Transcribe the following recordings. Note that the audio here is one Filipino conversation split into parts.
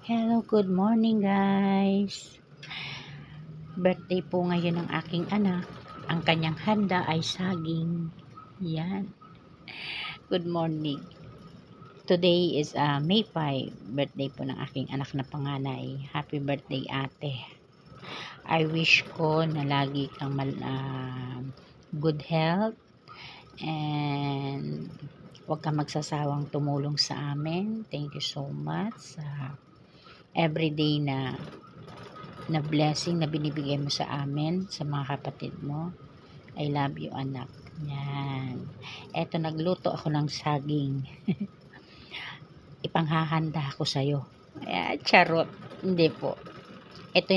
Hello, good morning guys. Birthday po ngayon ng aking anak. Ang kanyang handa ay saging. Yan. Good morning. Today is May 5. Birthday po ng aking anak na panganay. Happy birthday ate. I wish ko na lagi kang good health and huwag kang magsasawang tumulong sa amin. Thank you so much sa everyday na blessing na binibigay mo sa amin, sa mga kapatid mo. I love you, anak. Yan. Eto, nagluto ako ng saging. Ipanghahanda ko sa'yo. Charot. Hindi po. Ito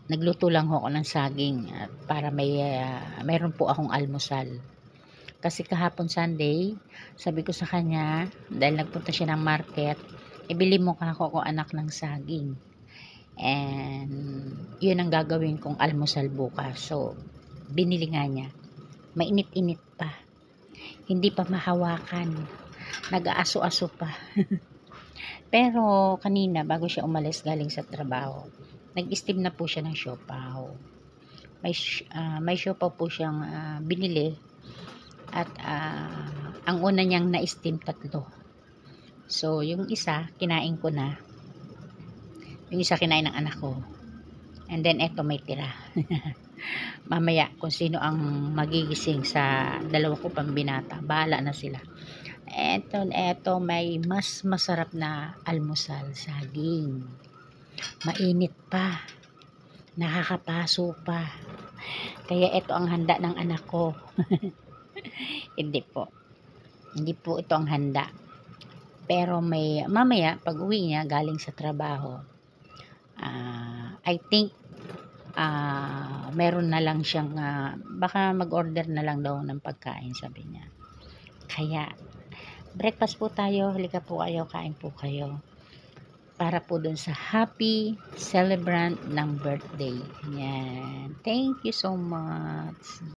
nagluto lang ako ng saging para mayroon po akong almusal. Kasi kahapon Sunday, sabi ko sa kanya, dahil nagpunta siya ng market, ibili mo ka ako anak ng saging. And yun ang gagawin kong almusal bukas. So, binili nga niya. Mainit-init pa. Hindi pa mahawakan. Nag-aaso-aso pa. Pero kanina, bago siya umalis galing sa trabaho, nag-steam na po siya ng siopaw. May siopaw po siyang binili. At ang una niyang na-steam 3. So, yung isa, kinain ko na. Yung isa kinain ng anak ko. And then, eto may tira. Mamaya, kung sino ang magigising sa dalawa ko pang binata, bahala na sila. Eto, may mas masarap na almusal, saging. Mainit pa. Nakakapaso pa. Kaya eto ang handa ng anak ko. Hindi po ito ang handa. Pero mamaya, pag uwi niya, galing sa trabaho, I think, meron na lang siyang, baka mag-order na lang daw ng pagkain, sabi niya. Kaya, breakfast po tayo, halika po kayo, kain po kayo. Para po dun sa happy celebrant ng birthday. Yan. Thank you so much.